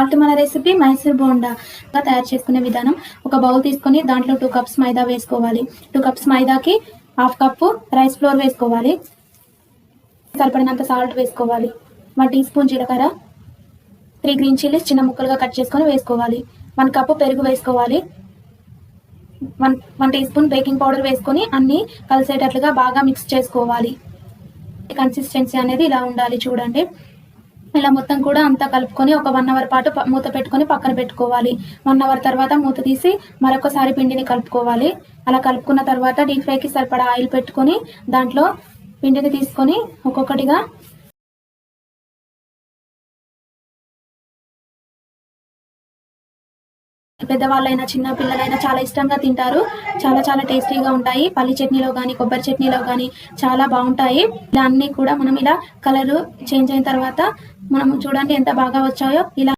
ఇవాల్టి మన రెసిపీ మైసూర్ బోండా తయారు చేసుకునే విధానం. ఒక బౌల్ తీసుకొని దాంట్లో 2 కప్స్ మైదా వేసుకోవాలి. 2 కప్స్ మైదాకి 1/2 కప్పు రైస్ ఫ్లోర్ వేసుకోవాలి. సరిపడినంత సాల్ట్ వేసుకోవాలి. 1 టీ స్పూన్ జీలకర్ర, 3 గ్రీన్ చిల్లీస్ చిన్న ముక్కలుగా కట్ చేసుకొని వేసుకోవాలి. 1 కప్పు పెరుగు వేసుకోవాలి. 1 టీ స్పూన్ బేకింగ్ పౌడర్ వేసుకొని అన్ని కలిసేటట్లుగా బాగా మిక్స్ చేసుకోవాలి. కన్సిస్టెన్సీ అనేది ఇలా ఉండాలి చూడండి. ఇలా మొత్తం కూడా అంతా కలుపుకొని ఒక 1 అవర్ పాటు మూత పెట్టుకొని పక్కన పెట్టుకోవాలి. 1 అవర్ తర్వాత మూత తీసి మరొకసారి పిండిని కలుపుకోవాలి. అలా కలుపుకున్న తర్వాత డీప్ ఫ్రైకి సరిపడా ఆయిల్ పెట్టుకొని దాంట్లో పిండిని తీసుకొని ఒక్కొక్కటిగా పెద్దవాళ్ళైనా చిన్న పిల్లలైనా చాలా ఇష్టంగా తింటారు. చాలా టేస్టీగా ఉంటాయి. పల్లి చట్నీలో కానీ కొబ్బరి చట్నీలో కానీ చాలా బాగుంటాయి. ఇలా అన్నీ కూడా మనం ఇలా కలర్ చేంజ్ అయిన తర్వాత మనం చూడండి ఎంత బాగా వచ్చాయో. ఇలా